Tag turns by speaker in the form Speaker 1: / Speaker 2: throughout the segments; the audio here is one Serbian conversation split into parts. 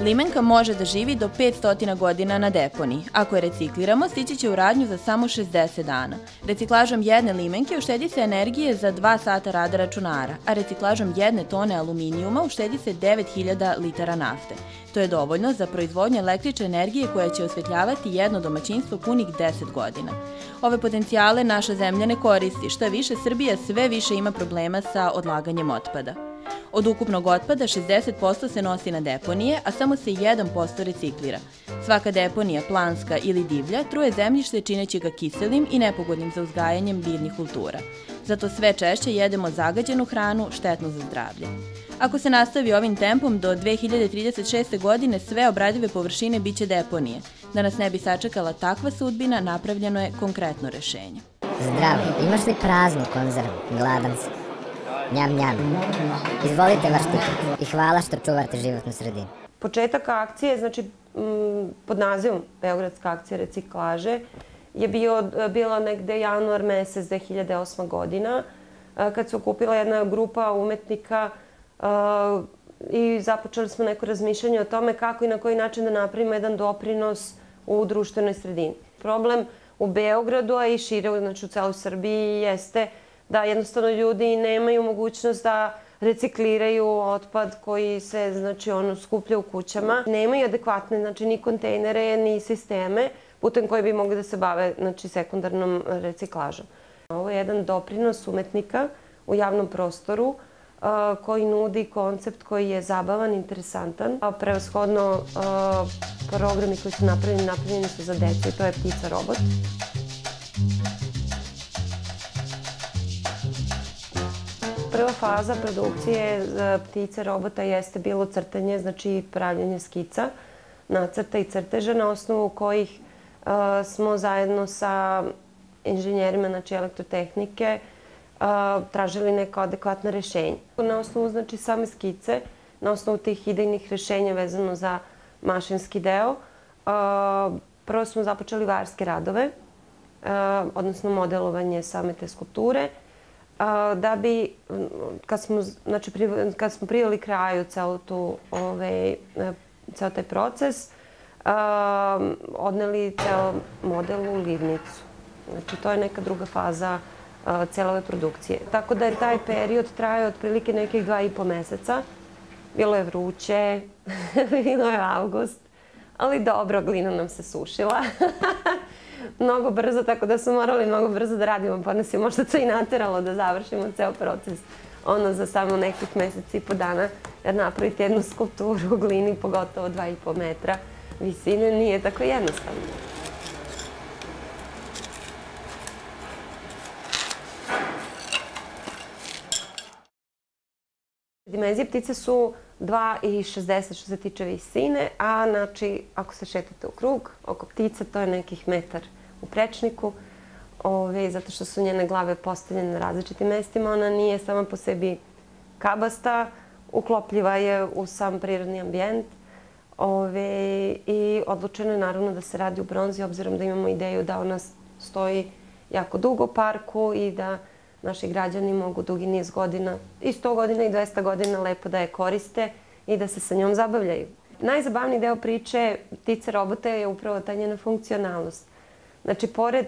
Speaker 1: Limenka može da živi do 500 godina na deponiji. Ako je recikliramo, stići će u radnju za samo 60 dana. Reciklažom jedne limenke uštedi se energije za 2 sata rada računara, a reciklažom 1 tone aluminijuma uštedi se 9000 litara nafte. To je dovoljno za proizvodnju električne energije koja će osvetljavati jedno domaćinstvo punih 10 godina. Ove potencijale naša zemlja ne koristi, šta više Srbija sve više ima problema sa odlaganjem otpada. Od ukupnog otpada 60% se nosi na deponije, a samo se 1% reciklira. Svaka deponija, planska ili divlja, truje zemljište čineći ga kiselim i nepogodnim za uzgajanjem biljnih kultura. Zato sve češće jedemo zagađenu hranu, štetnu za zdravlje. Ako se nastavi ovim tempom, do 2036. godine sve obradive površine biće deponije. Da nas ne bi sačekala takva sudbina, napravljeno je konkretno rešenje.
Speaker 2: Zdravo, imaš li praznu konzervu? Gladan si. Njam, njam. Izvolite vaš tiket i hvala što čuvate životnu sredinu.
Speaker 3: Početak akcije, znači pod nazivom Beogradska akcija reciklaže, je bilo negde januar mesec 2008. godina, kad se okupila jedna grupa umetnika i započeli smo neko razmišljanje o tome kako i na koji način da napravimo jedan doprinos u društvenoj sredini. Problem u Beogradu, a i šire, znači u celoj Srbiji, jeste da jednostavno ljudi nemaju mogućnost da recikliraju otpad koji se, znači, skuplja u kućama. Nemaju adekvatne, znači, ni kontejnere, ni sisteme putem koji bi mogli da se bave, znači, sekundarnom reciklažom. Ovo je jedan doprinos umetnika u javnom prostoru koji nudi koncept koji je zabavan, interesantan. Prevashodno programi koji su napravljeni su za decu i to je Ptica robot. Prva faza produkcije Ptice robota jeste bilo crtanje, znači pravljenje skica, nacrta i crteža na osnovu kojih smo zajedno sa inženjerima, znači elektrotehnike, tražili neka adekvatna rešenja. Na osnovu, znači, same skice, na osnovu tih idejnih rešenja vezano za mašinski deo, prvo smo započeli varske radove, odnosno modelovanje same te skulpture, da bi, kad smo priveli kraju ceo taj proces, odneli ceo model u livnicu. Znači, to je neka druga faza cele ove produkcije. Tako da je taj period trajao otprilike nekih 2,5 meseca. Bilo je vruće, bilo je avgust, ali dobro, glina nam se sušila. Mnogo brzo, tako da smo morali mnogo brzo da radimo, pa nas je možda to i nateralo da završimo ceo proces za samo nekih meseci i po dana, jer napraviti jednu skulpturu u glini, pogotovo 2,5 metra visine, nije tako jednostavno. Dimenzije ptice su 2,60 što se tiče visine, a znači ako se šetate u krug oko ptice, to je nekih metar u prečniku, zato što su njene glave postavljene na različitim mestima. Ona nije sama po sebi kabasta, uklopljiva je u sam prirodni ambijent i odlučeno je naravno da se radi u bronzi, obzirom da imamo ideju da ona stoji jako dugo u parku i da naši građani mogu dugi niz godina, i 100 godina i 200 godina, lepo da je koriste i da se sa njom zabavljaju. Najzabavniji deo priče Ptice robota je upravo ta njena funkcionalnost. Znači, pored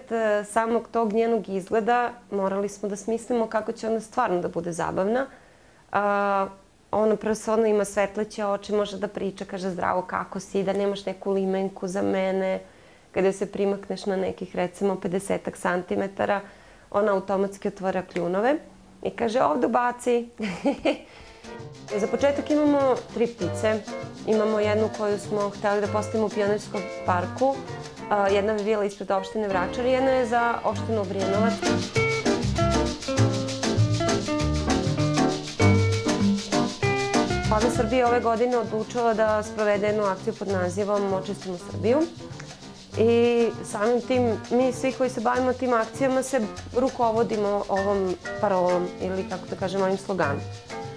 Speaker 3: samog tog njenog izgleda, morali smo da smislimo kako će ona stvarno da bude zabavna. Ona prvo ima svetleće oči, može da priča, kaže zdravo, kako si, da nemaš neku limenku za mene. Kada se primakneš na nekih, recimo, 50 santimetara, ona automatski otvara kljunove i kaže ovdje ubaci. Za početak imamo 3 ptice. Imamo jednu koju smo hteli da postavimo u Pionirskom parku. Jedna bi bila ispred opštine Vračar i jedna je za opštinu Obrenovac. Vlada Srbije ove godine odlučila da sprovede jednu akciju pod nazivom Očistimo Srbiju. I samim tim, mi svi koji se bavimo tim akcijama se rukovodimo ovom parolom ili, kako da kažem, ovim sloganom.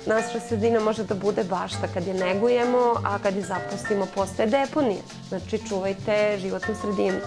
Speaker 3: Naša sredina može da bude bašta kad je negujemo, a kad je zapustimo postaje deponija. Znači, čuvajte životnu sredinu.